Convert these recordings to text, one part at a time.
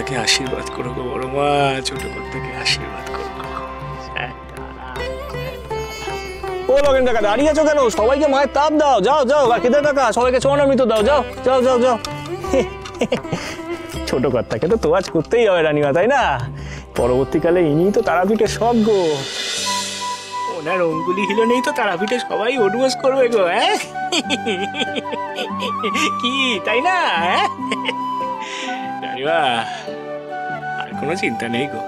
কর্তাকে আশীর্বাদ করো গো বড় মা, ছোট কর্তাকে আশীর্বাদ করো। ও লগেন কাকা দাঁড়িয়ে আছো কেন? সবাইকে মায়ের তাপ দাও, যাও যাও। আর কেদার কাকা সবাইকে চরণামৃত দাও, যাও যাও যাও যাও। ছোট কর্তাকে তো তোয়াজ করতেই হবে রানীমা, তাই না? পরবর্তীকালে ইনি তো তারাপীঠের সব গো। ওনার অঙ্গুলি হিলো নেই তো তারাপীঠে সবাই ওডুয়াস করবে গো। হ্যাঁ কি তাই না? রানীমা আর কোনো চিন্তা নেই গো।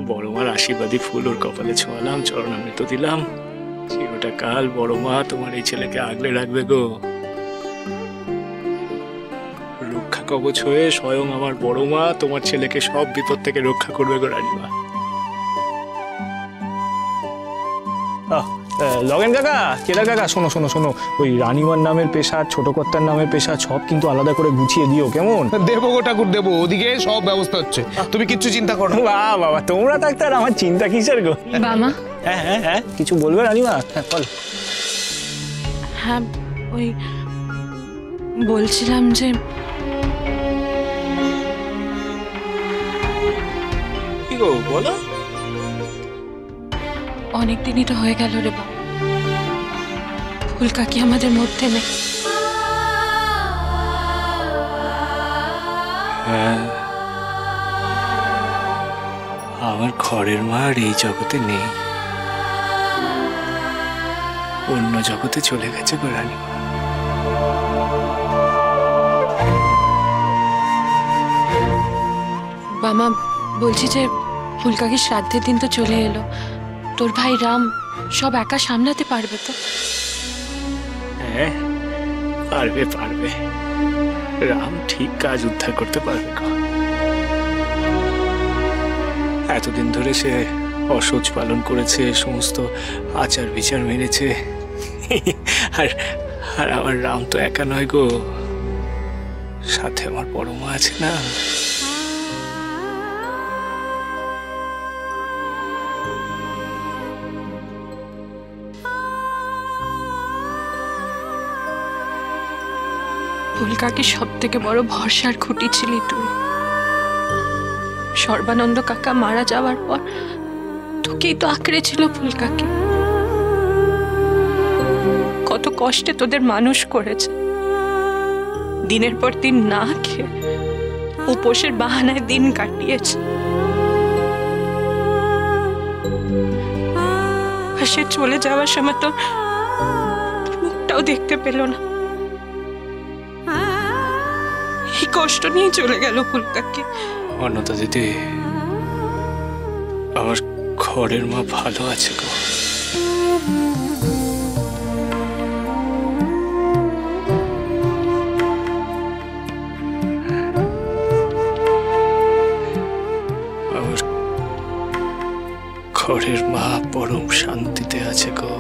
বড় মার আশীর্বাদী ফুল ওর কপালে ছোঁয়ালাম, চরণামৃত দিলাম। চিরটা কাল বড় মা তোমার এই ছেলেকে আগলে রাখবে গো। রক্ষা কবচ হয়ে স্বয়ং আমার বড় মা তোমার ছেলেকে সব বিপদ থেকে রক্ষা করবে গো রানীমা। লগেন কাকা, কেদার কাকা, শোনো শোনো শোনো, ওই রানীমার নামের পেশা, ছোট কর্তার নামের পেশা সব কিন্তু আলাদা করে গুছিয়ে দিও, কেমন? দেবো গো ঠাকুর দেবো, ওদিকে সব ব্যবস্থা হচ্ছে, তুমি কিচ্ছু চিন্তা করো। বাহ বাবা, তোমরা থাকতে আর আমার চিন্তা কিসের গো? বাবা। হ্যাঁ হ্যাঁ হ্যাঁ, কিছু বলবে রানীমা? হ্যাঁ বল। হ্যাঁ ওই বলছিলাম যে কি গো বলো। অনেক দিনই তো হয়ে গেল রে বাবা, ফুল কাকি আমাদের মধ্যে নেই। হ্যাঁ, আমার ঘরের মার এই জগতে নেই, অন্য জগতে চলে গেছে গো রানীমা। বাবা বলছি যে ফুল কাকির শ্রাদ্ধের দিন তো চলে এলো, তোর ভাই রাম সব একা সামলাতে পারবে তো? হ্যাঁ পারবে পারবে, রাম ঠিক কাজ উদ্ধার করতে পারবে গো। এতদিন ধরে সে অসহ্য পালন করেছে, সমস্ত আচার বিচার মেনেছে। আর আর আমার রাম তো একা নয় গো, সাথে আমার বড় মা আছে না। ফুল কাকির সব থেকে বড় ভরসার খুঁটি ছিলি তুই। সর্বানন্দ কাকা মারা যাওয়ার পর তোকেই তো আঁকড়ে ছিল ফুল কাকি। কত কষ্টে তোদের মানুষ করেছে, দিনের পর দিন না খেয়ে উপোসের বাহানায় দিন কাটিয়েছে। আর সে চলে যাওয়ার সময় তো মুখটাও দেখতে পেল না। এই কষ্ট নিয়ে চলে গেল ফুল কাকি। অন্নদা দিদি, আমার ঘরের মা ভালো আছে গো। আমার ঘরের মা পরম শান্তিতে আছে গো,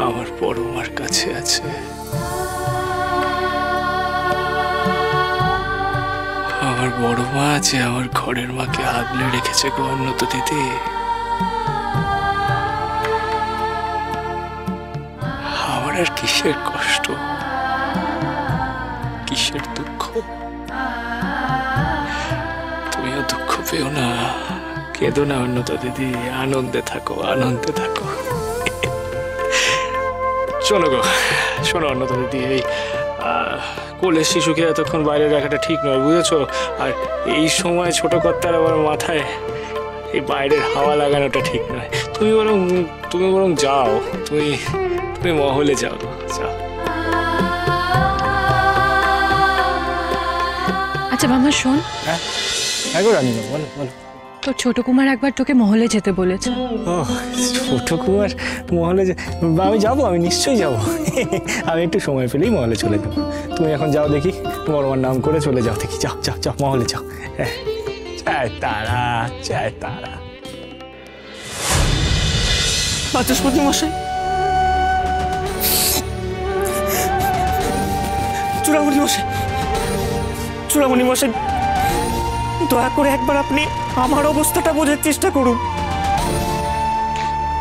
আমার বড় মার কাছে আছে। আমার বড় মা যে আমার ঘরের মাকে আগলে রেখেছে গো অন্নত দিদি। আমার আর কিসের কষ্ট, কিসের দুঃখ? তুমিও দুঃখ পেও না, কেঁদো না অন্নত দিদি, আনন্দে থাকো আনন্দে থাকো। শোনো গো, শোনো অন্নত দিদি, এই কোলের শিশুকে এতক্ষণ বাইরে রাখাটা ঠিক নয়, বুঝেছো? আর এই সময় ছোট কর্তার আবার মাথায় এই বাইরের হাওয়া লাগানোটা ঠিক নয়। তুমি বরং যাও, তুমি মহলে যাও, যাও। আচ্ছা মামা শোন। হ্যাঁ হ্যাঁ গো রানীমা, বলো বলো। তো ছোট কুমার একবার তোকে মহলে যেতে বলেছে। ও ছোট কুমার মহলে? আমি যাবো, আমি নিশ্চয়ই যাবো। আমি একটু সময় পেলেই মহলে চলে যাবো। তুমি এখন যাও দেখি, তোমার আমার নাম করে চলে যাও দেখি, যাও যাও যাও মহলে যাও। হ্যাঁ, চায় তারা, চায় তারা। বাচস্পতি মশাই, চূড়ামণি মশাই, চূড়ামণি মশাই, দয়া করে একবার আপনি আমার অবস্থাটা বোঝার চেষ্টা করুন।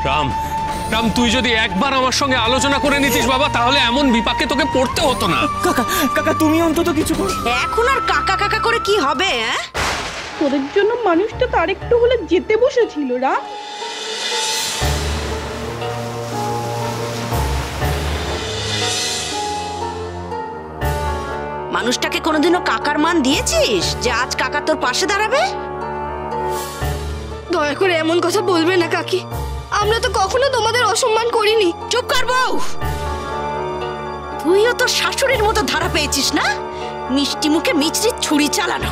রাম, রাম, তুই যদি একবার আমার সঙ্গে আলোচনা করে নিতিস বাবা, তাহলে এমন বিপাকে তোকে পড়তে হতো না। কাকা কাকা তুমি অন্তত কিছু করো। এখন আর কাকা কাকা করে কি হবে? তোদের জন্য মানুষটা তার একটু হলে যেতে বসেছিল রাম। মানুষটাকে কোনোদিনও কাকার মান দিয়েছিস যে আজ কাকা তোর পাশে দাঁড়াবে? দয়া করে এমন কথা বলবে না কাকি, আমরা তো কখনো তোমাদের অসম্মান করিনি। চুপ কর বউ। তুইও তোর শাশুড়ির মতো ধারা পেয়েছিস না, মিষ্টি মুখে মিচড়ি ছুরি চালানো।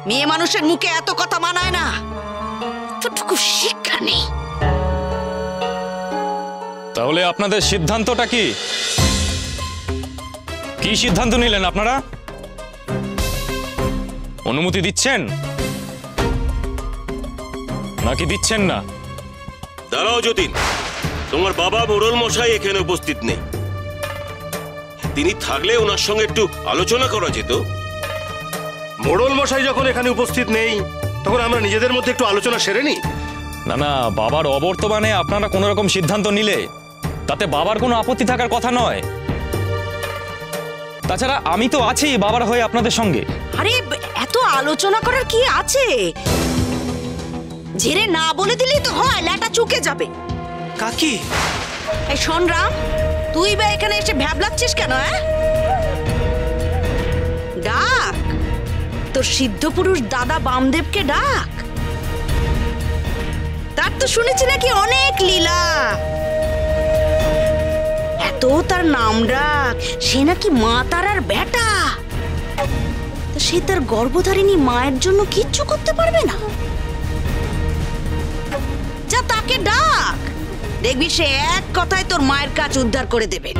মেয়ে মানুষের মুখে এত কথা মানায় না, এতটুকু শিক্ষা নেই। তাহলে আপনাদের সিদ্ধান্তটা কি? কি সিদ্ধান্ত নিলেন আপনারা? অনুমতি দিচ্ছেন নাকি দিচ্ছেন না? দাঁড়াও যতীন, তোমার বাবা মোড়ল মশাই এখানে উপস্থিত নেই। তিনি থাকলে ওনার সঙ্গে একটু আলোচনা করা যেত। মোড়ল মশাই যখন এখানে উপস্থিত নেই, তখন আমরা নিজেদের মধ্যে একটু আলোচনা সেরে নিই। না না, বাবার অবর্তমানে আপনারা কোনো রকম সিদ্ধান্ত নিলে তাতে বাবার কোনো আপত্তি থাকার কথা নয়। তাছাড়া আমি তো আছি বাবার হয়ে আপনাদের সঙ্গে। আরে এত আলোচনা করার কি আছে? ঝেড়ে না বলে দিলেই তো হয়, ল্যাটা চুকে যাবে। কাকি, এই শোন রাম, তুই বা এখানে এসে ভ্যাবলাচ্ছিস কেন? ডাক তোর সিদ্ধ পুরুষ দাদা বামদেবকে ডাক। তার তো শুনেছি নাকি অনেক লীলা, এত তার নাম ডাক। সে নাকি মা তারার বেটা, সে তার গর্ভধারিণী মায়ের জন্য কিচ্ছু করতে পারবে না। যা তাকে ডাক, দেখবি সে এক কথায় তোর মায়ের কাজ উদ্ধার করে দেবে।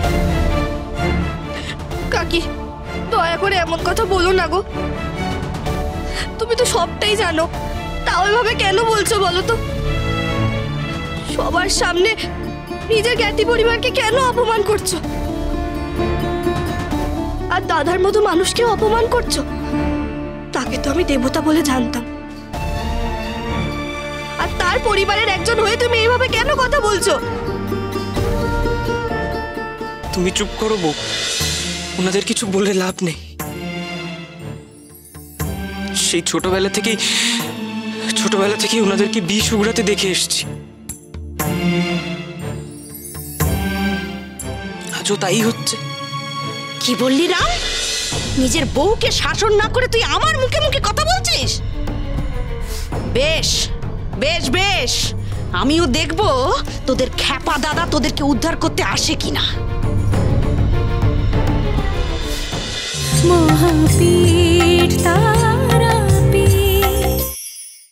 কাকি দয়া করে এমন কথা বলো না গো, তুমি তো সবটাই জানো, তাও এভাবে কেন বলছো বলো তো? সবার সামনে নিজের জ্ঞাতি পরিবারকে কেন অপমান করছো? আর দাদার মতো মানুষকেও অপমান করছো। তাকে তো আমি দেবতা বলে জানতাম, আর তার পরিবারের একজন হয়ে তুমি এইভাবে কেন কথা বলছো? তুমি চুপ করো বউ, ওনাদের কিছু বলে লাভ নেই। সেই ছোটবেলা থেকেই ওনাদেরকে বিষ উগড়াতে দেখে এসেছি, আজও তাই হচ্ছে। কি বললি রাম? নিজের বউকে শাসন না করে তুই আমার মুখে মুখে কথা বলছিস? বেশ বেশ বেশ, আমিও দেখবো তোদের খ্যাপা দাদা তোদেরকে উদ্ধার করতে আসে কিনা। মহাবীর।